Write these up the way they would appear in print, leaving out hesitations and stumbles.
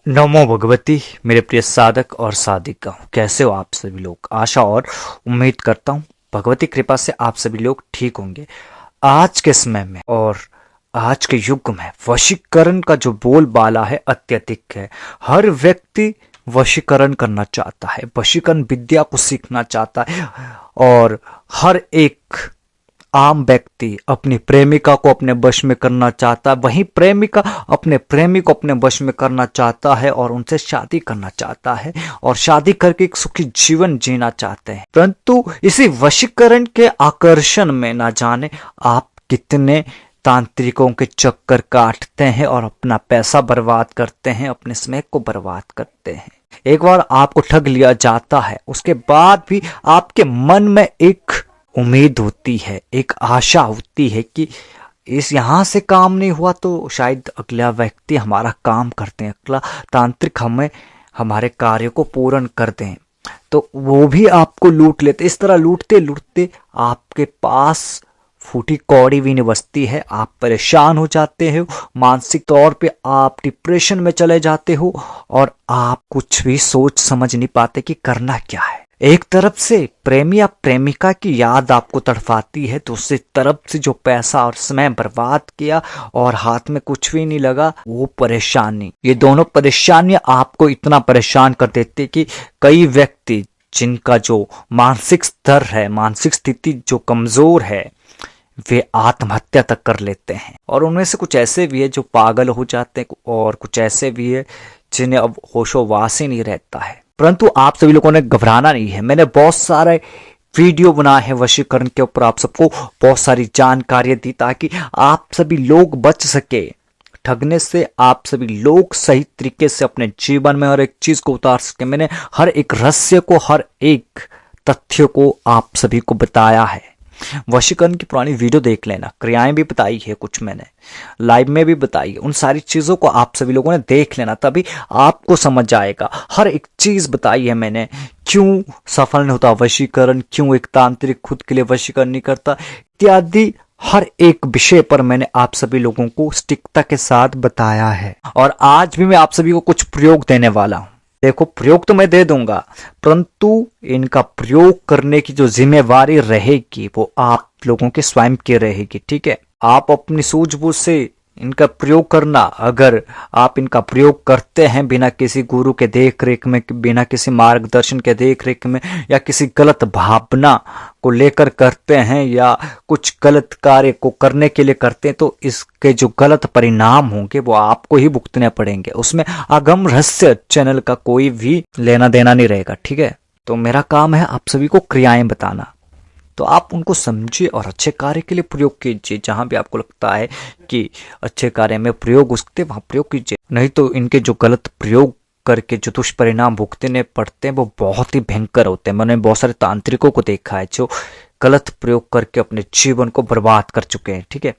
नमो भगवती। मेरे प्रिय साधक और साधिका, कैसे हो आप सभी लोग। आशा और उम्मीद करता हूँ भगवती कृपा से आप सभी लोग ठीक होंगे। आज के समय में और आज के युग में वशीकरण का जो बोलबाला है अत्यधिक है। हर व्यक्ति वशीकरण करना चाहता है, वशीकरण विद्या को सीखना चाहता है और हर एक आम व्यक्ति अपनी प्रेमिका को अपने वश में करना चाहता है, वहीं प्रेमिका अपने प्रेमी को अपने वश में करना चाहता है और उनसे शादी करना चाहता है और शादी करके एक सुखी जीवन जीना चाहते हैं। परंतु इसी वशीकरण के आकर्षण में ना जाने आप कितने तांत्रिकों के चक्कर काटते हैं और अपना पैसा बर्बाद करते हैं, अपने समय को बर्बाद करते हैं। एक बार आपको ठग लिया जाता है, उसके बाद भी आपके मन में एक उम्मीद होती है, एक आशा होती है कि इस यहाँ से काम नहीं हुआ तो शायद अगला व्यक्ति हमारा काम करते हैं, अगला तांत्रिक हमें हमारे कार्य को पूर्ण कर दें, तो वो भी आपको लूट लेते। इस तरह लूटते लूटते आपके पास फूटी कौड़ी भी नहीं बचती है, आप परेशान हो जाते हो, मानसिक तौर पे आप डिप्रेशन में चले जाते हो और आप कुछ भी सोच समझ नहीं पाते कि करना क्या है। एक तरफ से प्रेमी या प्रेमिका की याद आपको तड़पाती है, दूसरी तरफ से जो पैसा और समय बर्बाद किया और हाथ में कुछ भी नहीं लगा वो परेशानी, ये दोनों परेशानियां आपको इतना परेशान कर देते कि कई व्यक्ति जिनका जो मानसिक स्तर है, मानसिक स्थिति जो कमजोर है, वे आत्महत्या तक कर लेते हैं। और उनमें से कुछ ऐसे भी है जो पागल हो जाते हैं और कुछ ऐसे भी है जिन्हें अब होशोवास ही नहीं रहता है। परंतु आप सभी लोगों ने घबराना नहीं है। मैंने बहुत सारे वीडियो बनाए हैं वशीकरण के ऊपर, आप सबको बहुत सारी जानकारी दी ताकि आप सभी लोग बच सके ठगने से, आप सभी लोग सही तरीके से अपने जीवन में हर एक चीज को उतार सके। मैंने हर एक रहस्य को, हर एक तथ्य को आप सभी को बताया है। वशीकरण की पुरानी वीडियो देख लेना, क्रियाएं भी बताई है, कुछ मैंने लाइव में भी बताई है। उन सारी चीजों को आप सभी लोगों ने देख लेना, तभी आपको समझ आएगा। हर एक चीज बताई है मैंने, क्यों सफल नहीं होता वशीकरण, क्यों एक तांत्रिक खुद के लिए वशीकरण नहीं करता, इत्यादि हर एक विषय पर मैंने आप सभी लोगों को सटीकता के साथ बताया है। और आज भी मैं आप सभी को कुछ प्रयोग देने वाला हूं। देखो, प्रयोग तो मैं दे दूंगा, परंतु इनका प्रयोग करने की जो जिम्मेवारी रहेगी वो आप लोगों के स्वयं की रहेगी। ठीक है, आप अपनी सूझबूझ से इनका प्रयोग करना। अगर आप इनका प्रयोग करते हैं बिना किसी गुरु के देख रेख में, बिना किसी मार्गदर्शन के देख रेख में, या किसी गलत भावना को लेकर करते हैं, या कुछ गलत कार्य को करने के लिए करते हैं, तो इसके जो गलत परिणाम होंगे वो आपको ही भुगतने पड़ेंगे। उसमें अगम रहस्य चैनल का कोई भी लेना देना नहीं रहेगा। ठीक है, तो मेरा काम है आप सभी को क्रियाएं बताना, तो आप उनको समझिए और अच्छे कार्य के लिए प्रयोग कीजिए। जहां भी आपको लगता है कि अच्छे कार्य में प्रयोग हो सकते वहां प्रयोग कीजिए, नहीं तो इनके जो गलत प्रयोग करके जो दुष्परिणाम भुगतने पड़ते हैं वो बहुत ही भयंकर होते हैं। मैंने बहुत सारे तांत्रिकों को देखा है जो गलत प्रयोग करके अपने जीवन को बर्बाद कर चुके हैं। ठीक है,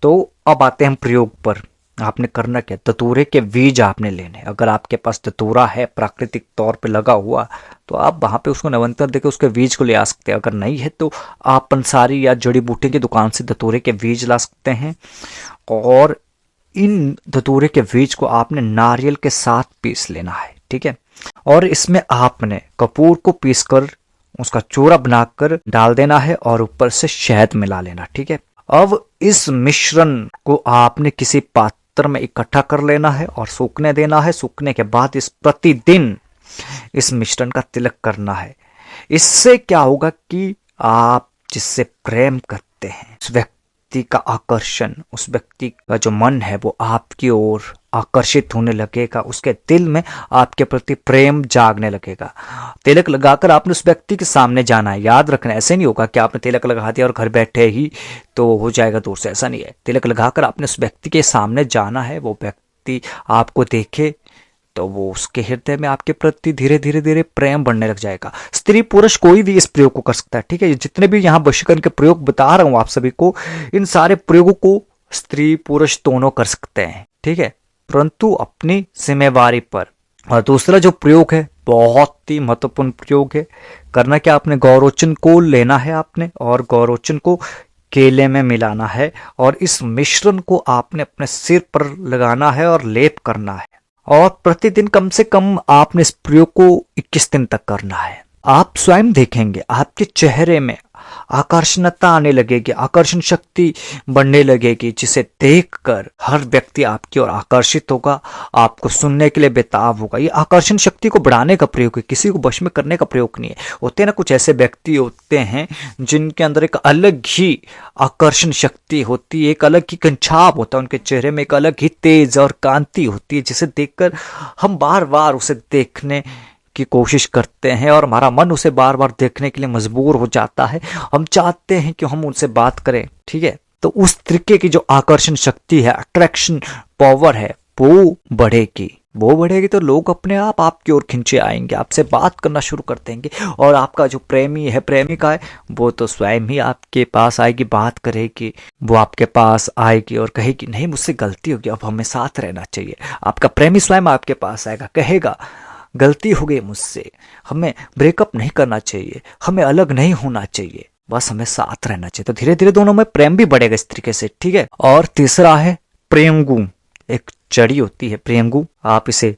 तो अब आते हैं हम प्रयोग पर। आपने करना क्या, धतूरे के बीज आपने लेने। अगर आपके पास धतूरा है प्राकृतिक तौर पे लगा हुआ, तो आप वहां पे उसको नवंतर देकर उसके बीज को ले आ सकते हैं। अगर नहीं है तो आप पंसारी या जड़ी बूटी की दुकान से धतूरे के बीज ला सकते हैं। और इन धतूरे के बीज को आपने नारियल के साथ पीस लेना है। ठीक है, और इसमें आपने कपूर को पीसकर उसका चूरा बनाकर डाल देना है और ऊपर से शहद मिला लेना। ठीक है, अब इस मिश्रण को आपने किसी पात्र में इकट्ठा कर लेना है और सूखने देना है। सूखने के बाद इस प्रतिदिन इस मिश्रण का तिलक करना है। इससे क्या होगा कि आप जिससे प्रेम करते हैं उस व्यक्ति का आकर्षण, उस व्यक्ति का जो मन है वो आपकी ओर आकर्षित होने लगेगा, उसके दिल में आपके प्रति प्रेम जागने लगेगा। तिलक लगाकर आपने उस व्यक्ति के सामने जाना है। याद रखना, ऐसे नहीं होगा कि आपने तिलक लगा दिया और घर बैठे ही तो हो जाएगा दूर से, ऐसा नहीं है। तिलक लगाकर आपने उस व्यक्ति के सामने जाना है, वो व्यक्ति आपको देखे तो वो उसके हृदय में आपके प्रति धीरे धीरे धीरे प्रेम बढ़ने लग जाएगा। स्त्री पुरुष कोई भी इस प्रयोग को कर सकता है। ठीक है, जितने भी यहाँ वशीकरण के प्रयोग बता रहा हूं आप सभी को, इन सारे प्रयोगों को स्त्री पुरुष दोनों कर सकते हैं। ठीक है, परंतु अपनी जिम्मेवारी पर। और दूसरा जो प्रयोग है बहुत ही महत्वपूर्ण प्रयोग है। करना क्या, आपने गौरोचन को लेना है आपने, और गौरोचन को केले में मिलाना है और इस मिश्रण को आपने अपने सिर पर लगाना है और लेप करना है। और प्रतिदिन कम से कम आपने इस प्रयोग को 21 दिन तक करना है। आप स्वयं देखेंगे आपके चेहरे में आकर्षणता आने लगेगी, आकर्षण शक्ति बढ़ने लगेगी, जिसे देखकर हर व्यक्ति आपकी ओर आकर्षित होगा, आपको सुनने के लिए बेताब होगा। ये आकर्षण शक्ति को बढ़ाने का प्रयोग है, किसी को वश में करने का प्रयोग नहीं है। होते हैं ना कुछ ऐसे व्यक्ति होते हैं जिनके अंदर एक अलग ही आकर्षण शक्ति होती है, एक अलग ही कंछाप होता है उनके चेहरे में, एक अलग ही तेज और कांति होती है, जिसे देखकर हम बार बार उसे देखने की कोशिश करते हैं और हमारा मन उसे बार बार देखने के लिए मजबूर हो जाता है। हम चाहते हैं कि हम उनसे बात करें, ठीक है। तो उस तरीके की जो आकर्षण शक्ति है, अट्रैक्शन पावर है, वो बढ़ेगी तो लोग अपने आप आपकी ओर खिंचे आएंगे, आपसे बात करना शुरू कर देंगे। और आपका जो प्रेमी है, प्रेमिका है, वो तो स्वयं ही आपके पास आएगी, बात करेगी, वो आपके पास आएगी और कहेगी नहीं मुझसे गलती होगी, अब हमें साथ रहना चाहिए। आपका प्रेमी स्वयं आपके पास आएगा, कहेगा गलती हो गई मुझसे, हमें ब्रेकअप नहीं करना चाहिए, हमें अलग नहीं होना चाहिए, बस हमें साथ रहना चाहिए। तो धीरे धीरे दोनों में प्रेम भी बढ़ेगा इस तरीके से, ठीक है। और तीसरा है प्रेमगू। एक जड़ी होती है प्रेमगू, आप इसे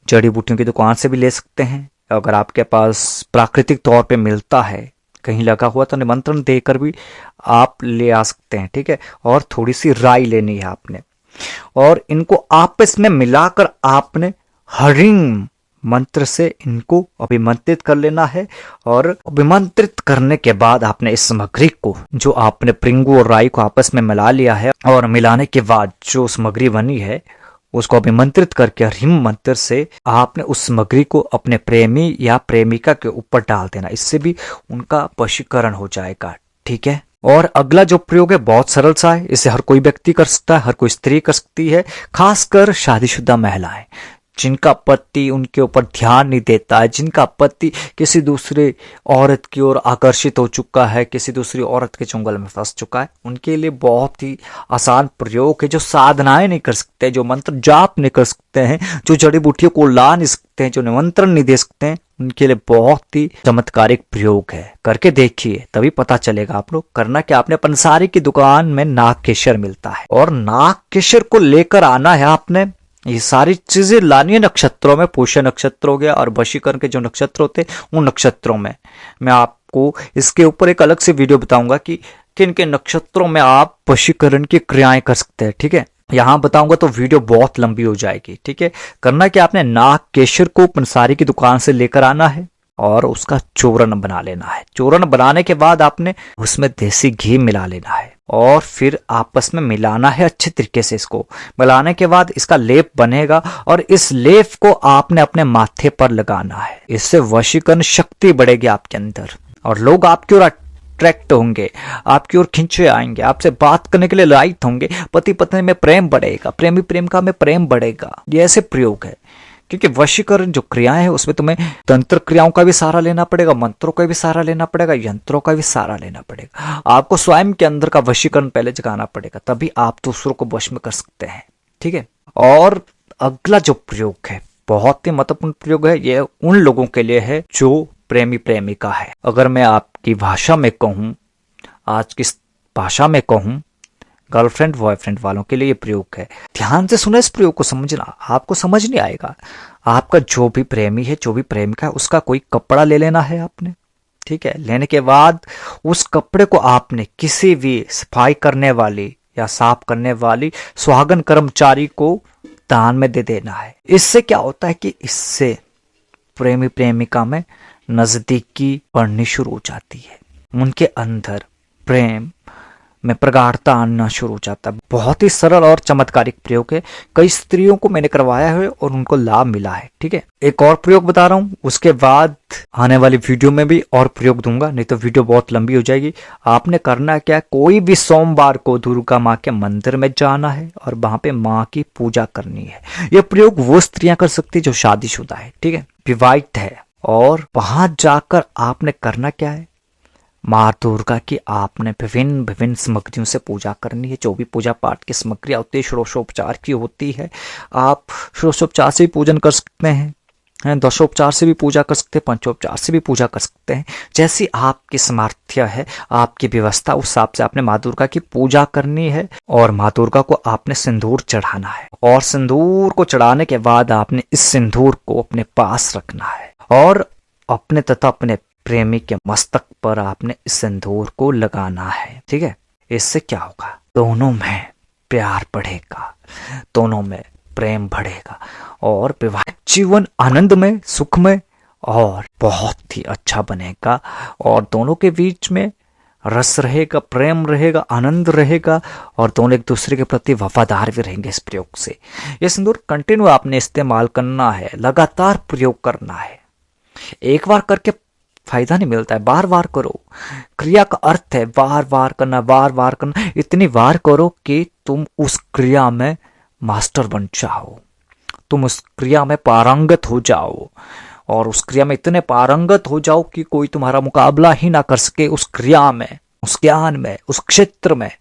जड़ी बूटियों की दुकान से भी ले सकते हैं। अगर आपके पास प्राकृतिक तौर पे मिलता है कहीं लगा हुआ तो निमंत्रण देकर भी आप ले आ सकते हैं, ठीक है। और थोड़ी सी राई लेनी है आपने, और इनको आपस में मिलाकर आपने हरिंग मंत्र से इनको अभिमंत्रित कर लेना है। और अभिमंत्रित करने के बाद आपने इस सामग्री को, जो आपने प्रिंगू और राई को आपस में मिला लिया है, और मिलाने के बाद जो सामग्री बनी है उसको अभिमंत्रित करके ह्रीम मंत्र से आपने उस सामग्री को अपने प्रेमी या प्रेमिका के ऊपर डाल देना। इससे भी उनका वशीकरण हो जाएगा, ठीक है। और अगला जो प्रयोग है बहुत सरल सा है, इसे हर कोई व्यक्ति कर सकता है, हर कोई स्त्री कर सकती है, खासकर शादीशुदा महिलाएं जिनका पति उनके ऊपर ध्यान नहीं देता है, जिनका पति किसी दूसरे औरत की ओर आकर्षित हो चुका है, किसी दूसरी औरत के चुंगल में फंस चुका है। उनके लिए बहुत ही आसान प्रयोग है, जो साधनाएं नहीं कर सकते, जो मंत्र जाप नहीं कर सकते हैं, जो जड़ी बूटियों को ला नहीं सकते हैं, जो निमंत्रण नहीं दे सकते हैं, उनके लिए बहुत ही चमत्कारिक प्रयोग है। करके देखिए, तभी पता चलेगा। आप लोग करना क्या, आपने पंसारी की दुकान में नाग केशर मिलता है, और नाग केशर को लेकर आना है आपने। ये सारी चीजें लानी है नक्षत्रों में, पुष्य नक्षत्र हो गया और वशीकरण के जो नक्षत्र होते हैं उन नक्षत्रों में। मैं आपको इसके ऊपर एक अलग से वीडियो बताऊंगा कि किन किन नक्षत्रों में आप वशीकरण की क्रियाएं कर सकते हैं, ठीक है। यहां बताऊंगा तो वीडियो बहुत लंबी हो जाएगी, ठीक है। करना कि आपने नाग केशर को पंसारी की दुकान से लेकर आना है और उसका चूर्ण बना लेना है। चूर्ण बनाने के बाद आपने उसमें देसी घी मिला लेना है और फिर आपस में मिलाना है अच्छे तरीके से। इसको मिलाने के बाद इसका लेप बनेगा और इस लेप को आपने अपने माथे पर लगाना है। इससे वशीकरण शक्ति बढ़ेगी आपके अंदर और लोग आपकी ओर अट्रैक्ट होंगे, आपकी ओर खींचे आएंगे, आपसे बात करने के लिए लायक होंगे। पति पत्नी में प्रेम बढ़ेगा, प्रेमी प्रेमिका में प्रेम बढ़ेगा। ये ऐसे प्रयोग है, क्योंकि वशीकरण जो क्रियाएं है उसमें तुम्हें तंत्र क्रियाओं का भी सहारा लेना पड़ेगा, मंत्रों का भी सहारा लेना पड़ेगा, यंत्रों का भी सहारा लेना पड़ेगा। आपको स्वयं के अंदर का वशीकरण पहले जगाना पड़ेगा, तभी आप दूसरों को वश में कर सकते हैं, ठीक है। और अगला जो प्रयोग है बहुत ही महत्वपूर्ण प्रयोग है, ये उन लोगों के लिए है जो प्रेमी प्रेमिका है। अगर मैं आपकी भाषा में कहूं, आज की भाषा में कहूं, गर्लफ्रेंड बॉयफ्रेंड वालों के लिए ये प्रयोग है। ध्यान से सुना इस प्रयोग को, समझना। आपको समझ नहीं आएगा। आपका जो भी प्रेमी है, जो भी प्रेमिका है, उसका कोई कपड़ा ले लेना है आपने, ठीक है। लेने के बाद उस कपड़े को आपने किसी भी सफाई करने वाली या साफ करने वाली सुहागन कर्मचारी को दान में दे देना है। इससे क्या होता है कि इससे प्रेमी प्रेमिका में नजदीकी बढ़नी शुरू हो जाती है, उनके अंदर प्रेम में प्रगाढ़ता आना शुरू हो जाता है। बहुत ही सरल और चमत्कारिक प्रयोग है। कई स्त्रियों को मैंने करवाया है और उनको लाभ मिला है, ठीक है। एक और प्रयोग बता रहा हूं, उसके बाद आने वाली वीडियो में भी और प्रयोग दूंगा, नहीं तो वीडियो बहुत लंबी हो जाएगी। आपने करना क्या है, कोई भी सोमवार को दुर्गा माँ के मंदिर में जाना है और वहां पे माँ की पूजा करनी है। यह प्रयोग वो स्त्रियां कर सकती है जो शादीशुदा है, ठीक है, विवाहित है। और वहां जाकर आपने करना क्या है, माँ दुर्गा की आपने विभिन्न विभिन्न सामग्रियों से पूजा करनी है। जो भी पूजा पाठ की सामग्रियां होती है, षोडशोपचार की होती है, आप षोडशोपचार से भी पूजन कर सकते हैं। हैं, दशोपचार से भी पूजा कर सकते हैं, पंचोपचार से भी पूजा कर सकते हैं। जैसी आपकी सामर्थ्य है, आपकी व्यवस्था, उस हिसाब से आपने माँ दुर्गा की पूजा करनी है। और माँ दुर्गा को आपने सिंदूर चढ़ाना है, और सिंदूर को चढ़ाने के बाद आपने इस सिंदूर को अपने पास रखना है और अपने तथा अपने प्रेमी के मस्तक पर आपने इस सिंदूर को लगाना है। ठीक है, इससे क्या होगा, दोनों में प्यार बढ़ेगा, दोनों में प्रेम बढ़ेगा और विवाहित जीवन आनंदमय, सुखमय और बहुत ही अच्छा बनेगा। और दोनों के बीच में रस रहेगा, प्रेम रहेगा, आनंद रहेगा और दोनों एक दूसरे के प्रति वफादार भी रहेंगे इस प्रयोग से। ये सिंदूर कंटिन्यू आपने इस्तेमाल करना है, लगातार प्रयोग करना है। एक बार करके फायदा नहीं मिलता है, बार बार करो। क्रिया का अर्थ है बार बार करना, बार बार करना। इतनी बार करो कि तुम उस क्रिया में मास्टर बन जाओ, तुम उस क्रिया में पारंगत हो जाओ और उस क्रिया में इतने पारंगत हो जाओ कि कोई तुम्हारा मुकाबला ही ना कर सके उस क्रिया में, उस ज्ञान में, उस क्षेत्र में।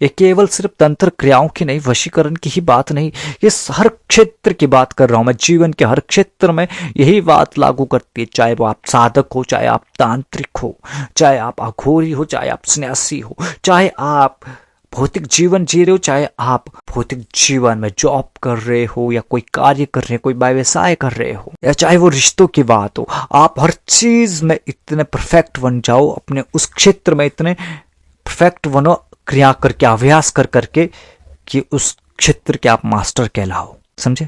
ये केवल सिर्फ तंत्र क्रियाओं की नहीं, वशीकरण की ही बात नहीं, ये हर क्षेत्र की बात कर रहा हूं मैं। जीवन के हर क्षेत्र में यही बात लागू करती है, चाहे वो आप साधक हो, चाहे आप तांत्रिक हो, चाहे आप अघोरी हो, चाहे आप सन्यासी हो, चाहे आप भौतिक जीवन जी रहे हो, चाहे आप भौतिक जीवन में जॉब कर रहे हो या कोई कार्य कर रहे हो, कोई व्यवसाय कर रहे हो, या चाहे वो रिश्तों की बात हो। आप हर चीज में इतने परफेक्ट बन जाओ, अपने उस क्षेत्र में इतने परफेक्ट बनो, क्रिया करके, अभ्यास कर करके, कि उस क्षेत्र के आप मास्टर कहलाओ। समझे?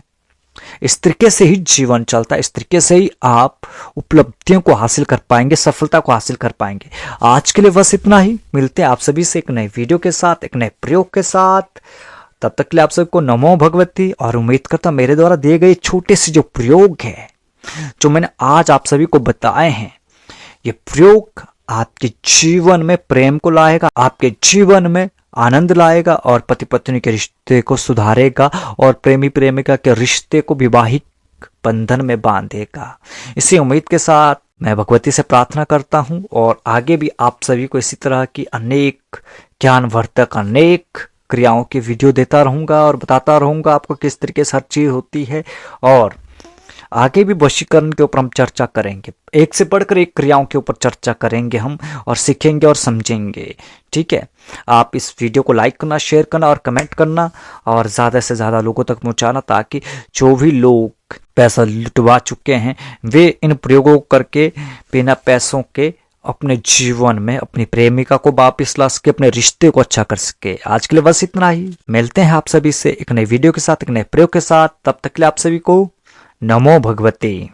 इस तरीके से ही जीवन चलता है, इस तरीके से ही आप उपलब्धियों को हासिल कर पाएंगे, सफलता को हासिल कर पाएंगे। आज के लिए बस इतना ही। मिलते हैं आप सभी से एक नए वीडियो के साथ, एक नए प्रयोग के साथ। तब तक के लिए आप सबको नमो भगवती। और उम्मीद करता हूं मेरे द्वारा दिए गए छोटे से जो प्रयोग है, जो मैंने आज आप सभी को बताए हैं, ये प्रयोग आपके जीवन में प्रेम को लाएगा, आपके जीवन में आनंद लाएगा और पति पत्नी के रिश्ते को सुधारेगा और प्रेमी प्रेमिका के रिश्ते को वैवाहिक बंधन में बांधेगा। इसी उम्मीद के साथ मैं भगवती से प्रार्थना करता हूं और आगे भी आप सभी को इसी तरह की अनेक ज्ञानवर्धक, अनेक क्रियाओं की वीडियो देता रहूंगा और बताता रहूंगा आपको किस तरीके से हर चीज होती है। और आगे भी वशीकरण के ऊपर हम चर्चा करेंगे, एक से बढ़कर एक क्रियाओं के ऊपर चर्चा करेंगे हम, और सीखेंगे और समझेंगे। ठीक है, आप इस वीडियो को लाइक करना, शेयर करना और कमेंट करना और ज़्यादा से ज़्यादा लोगों तक पहुंचाना, ताकि जो भी लोग पैसा लुटवा चुके हैं वे इन प्रयोगों करके बिना पैसों के अपने जीवन में अपनी प्रेमिका को वापस ला सके, अपने रिश्ते को अच्छा कर सके। आज के लिए बस इतना ही। मिलते हैं आप सभी से एक नई वीडियो के साथ, एक नए प्रयोग के साथ। तब तक के लिए आप सभी को नमो भगवते।